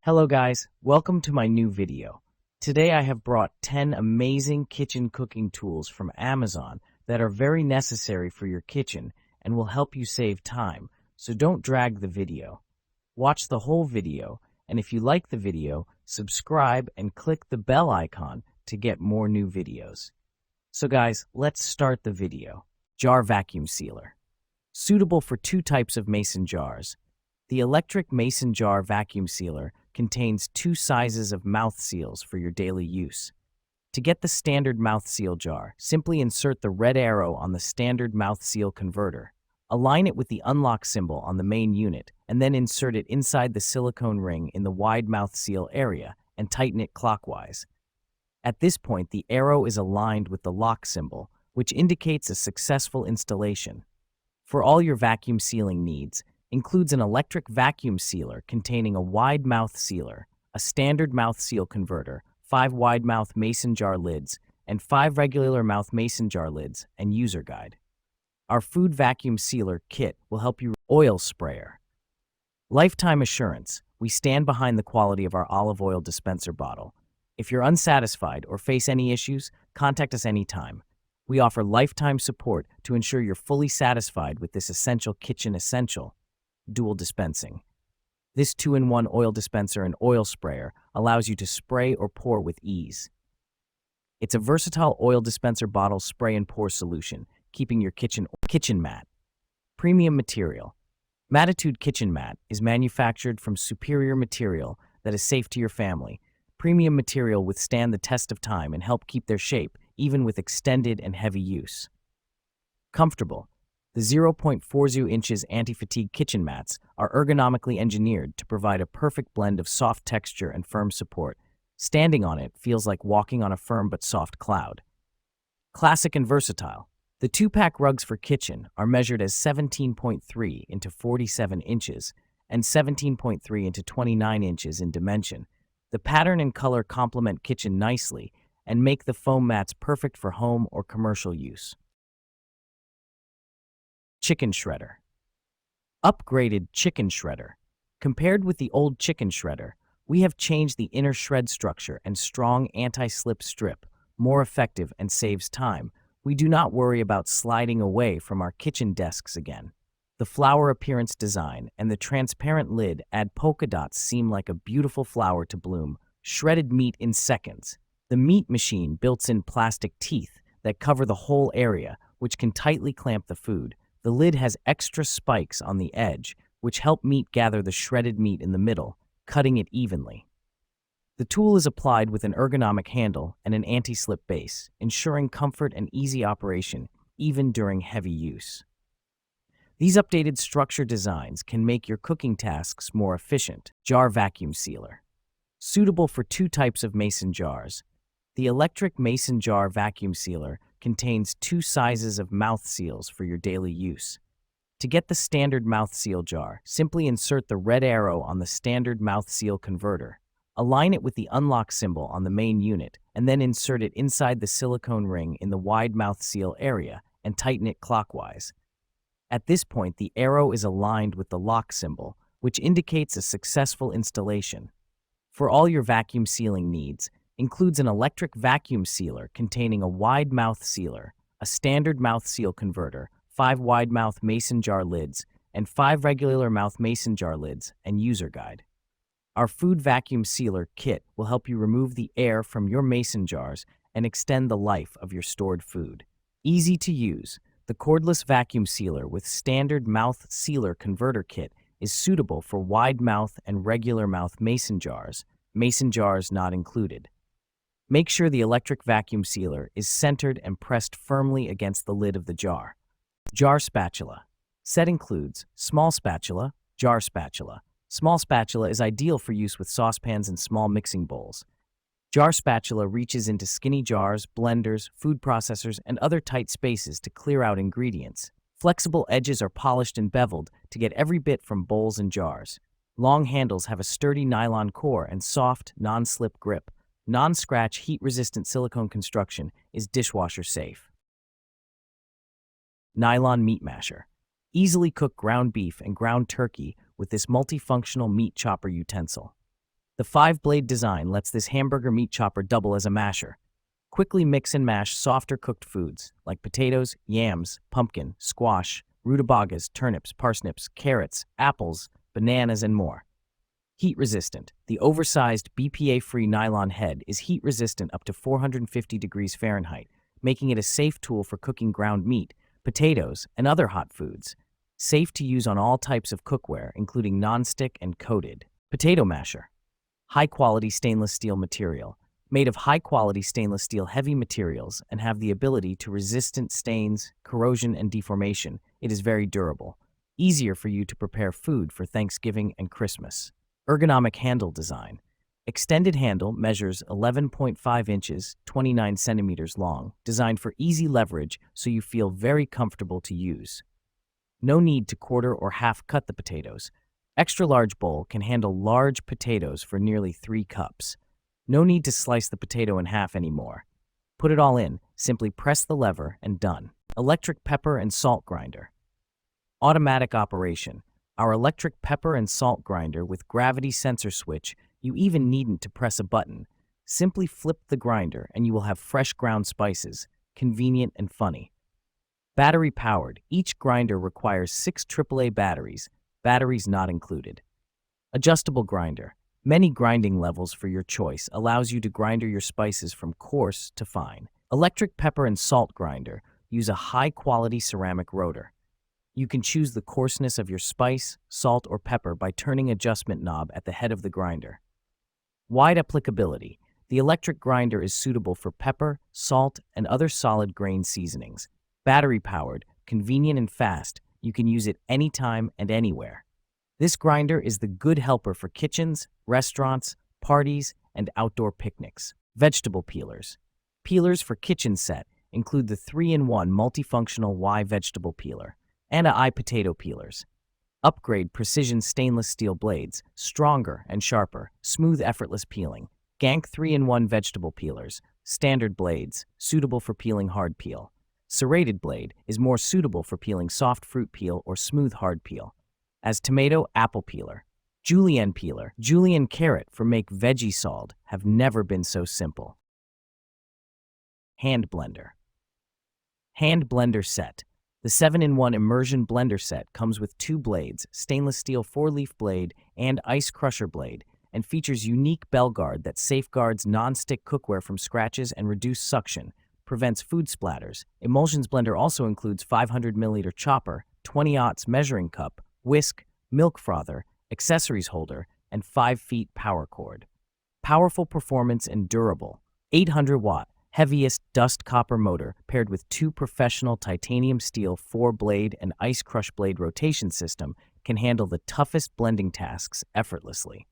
Hello guys, welcome to my new video. Today I have brought 10 amazing kitchen cooking tools from Amazon that are very necessary for your kitchen and will help you save time, so don't drag the video. Watch the whole video, and if you like the video, subscribe and click the bell icon to get more new videos. So guys, let's start the video. Jar vacuum sealer. Suitable for two types of mason jars. The electric mason jar vacuum sealer contains two sizes of mouth seals for your daily use. To get the standard mouth seal jar, simply insert the red arrow on the standard mouth seal converter. Align it with the unlock symbol on the main unit, and then insert it inside the silicone ring in the wide mouth seal area and tighten it clockwise. At this point, the arrow is aligned with the lock symbol, which indicates a successful installation. For all your vacuum sealing needs, includes an electric vacuum sealer containing a wide mouth sealer, a standard mouth seal converter, 5 wide mouth mason jar lids, and 5 regular mouth mason jar lids, and user guide. Our food vacuum sealer kit will help you. Oil sprayer. Lifetime assurance. We stand behind the quality of our olive oil dispenser bottle. If you're unsatisfied or face any issues, contact us anytime. We offer lifetime support to ensure you're fully satisfied with this essential kitchen essential. Dual dispensing. This 2-in-1 oil dispenser and oil sprayer allows you to spray or pour with ease. It's a versatile oil dispenser bottle spray and pour solution, keeping your kitchen mat. Premium material. Mattitude kitchen mat is manufactured from superior material that is safe to your family. Premium material withstand the test of time and help keep their shape, even with extended and heavy use. Comfortable. The 0.40 inches anti-fatigue kitchen mats are ergonomically engineered to provide a perfect blend of soft texture and firm support. Standing on it feels like walking on a firm but soft cloud. Classic and versatile. The 2-pack rugs for kitchen are measured as 17.3 into 47 inches and 17.3 into 29 inches in dimension. The pattern and color complement kitchen nicely and make the foam mats perfect for home or commercial use. Chicken shredder. Upgraded chicken shredder. Compared with the old chicken shredder, we have changed the inner shred structure and strong anti-slip strip, more effective and saves time. We do not worry about sliding away from our kitchen desks again. The flower appearance design and the transparent lid add polka dots seem like a beautiful flower to bloom. Shredded meat in seconds. The meat machine built-in plastic teeth that cover the whole area, which can tightly clamp the food. The lid has extra spikes on the edge, which help meat gather the shredded meat in the middle, cutting it evenly. The tool is applied with an ergonomic handle and an anti-slip base, ensuring comfort and easy operation, even during heavy use. These updated structure designs can make your cooking tasks more efficient. Jar vacuum sealer. Suitable for two types of mason jars. The electric mason jar vacuum sealer contains two sizes of mouth seals for your daily use. To get the standard mouth seal jar, simply insert the red arrow on the standard mouth seal converter. Align it with the unlock symbol on the main unit, and then insert it inside the silicone ring in the wide mouth seal area and tighten it clockwise. At this point, the arrow is aligned with the lock symbol, which indicates a successful installation. For all your vacuum sealing needs, includes an electric vacuum sealer containing a wide mouth sealer, a standard mouth seal converter, 5 wide mouth mason jar lids, and 5 regular mouth mason jar lids, and user guide. Our food vacuum sealer kit will help you remove the air from your mason jars and extend the life of your stored food. Easy to use, the cordless vacuum sealer with standard mouth sealer converter kit is suitable for wide mouth and regular mouth mason jars not included. Make sure the electric vacuum sealer is centered and pressed firmly against the lid of the jar. Jar spatula. Set includes small spatula, jar spatula. Small spatula is ideal for use with saucepans and small mixing bowls. Jar spatula reaches into skinny jars, blenders, food processors, and other tight spaces to clear out ingredients. Flexible edges are polished and beveled to get every bit from bowls and jars. Long handles have a sturdy nylon core and soft, non-slip grip. Non-scratch, heat-resistant silicone construction is dishwasher safe. Nylon meat masher. Easily cook ground beef and ground turkey with this multifunctional meat chopper utensil. The 5-blade design lets this hamburger meat chopper double as a masher. Quickly mix and mash softer cooked foods like potatoes, yams, pumpkin, squash, rutabagas, turnips, parsnips, carrots, apples, bananas, and more. Heat resistant. The oversized BPA-free nylon head is heat resistant up to 450 degrees Fahrenheit, making it a safe tool for cooking ground meat, potatoes, and other hot foods. Safe to use on all types of cookware, including nonstick and coated. Potato masher. High-quality stainless steel material. Made of high-quality stainless steel heavy materials and have the ability to resist stains, corrosion, and deformation, it is very durable. Easier for you to prepare food for Thanksgiving and Christmas. Ergonomic handle design. Extended handle measures 11.5 inches, 29 centimeters long, designed for easy leverage so you feel very comfortable to use. No need to quarter or half cut the potatoes. Extra large bowl can handle large potatoes for nearly 3 cups. No need to slice the potato in half anymore. Put it all in, simply press the lever and done. Electric pepper and salt grinder. Automatic operation. Our electric pepper and salt grinder with gravity sensor switch, you even needn't to press a button. Simply flip the grinder and you will have fresh ground spices, convenient and funny. Battery powered. Each grinder requires 6 AAA batteries not included. Adjustable grinder. Many grinding levels for your choice allows you to grind your spices from coarse to fine. Electric pepper and salt grinder. Use a high-quality ceramic rotor. You can choose the coarseness of your spice, salt, or pepper by turning adjustment knob at the head of the grinder. Wide applicability. The electric grinder is suitable for pepper, salt, and other solid grain seasonings. Battery-powered, convenient and fast, you can use it anytime and anywhere. This grinder is the good helper for kitchens, restaurants, parties, and outdoor picnics. Vegetable peelers. Peelers for kitchen set include the 3-in-1 multifunctional Y vegetable peeler and I potato peelers. Upgrade precision stainless steel blades, stronger and sharper, smooth effortless peeling. Gank 3-in-1 vegetable peelers, standard blades, suitable for peeling hard peel. Serrated blade is more suitable for peeling soft fruit peel or smooth hard peel. As tomato apple peeler. Julienne peeler, julienne carrot for make veggie salt have never been so simple. Hand blender. Hand blender set. The 7-in-1 immersion blender set comes with 2 blades, stainless steel 4-leaf blade and ice crusher blade, and features unique bell guard that safeguards non-stick cookware from scratches and reduced suction, prevents food splatters. Emulsions blender also includes 500 milliliter chopper, 20-aughts measuring cup, whisk, milk frother, accessories holder, and 5 feet power cord. Powerful performance and durable. 800-watt. Heaviest dust copper motor paired with 2 professional titanium steel 4-blade and ice crush blade rotation system can handle the toughest blending tasks effortlessly.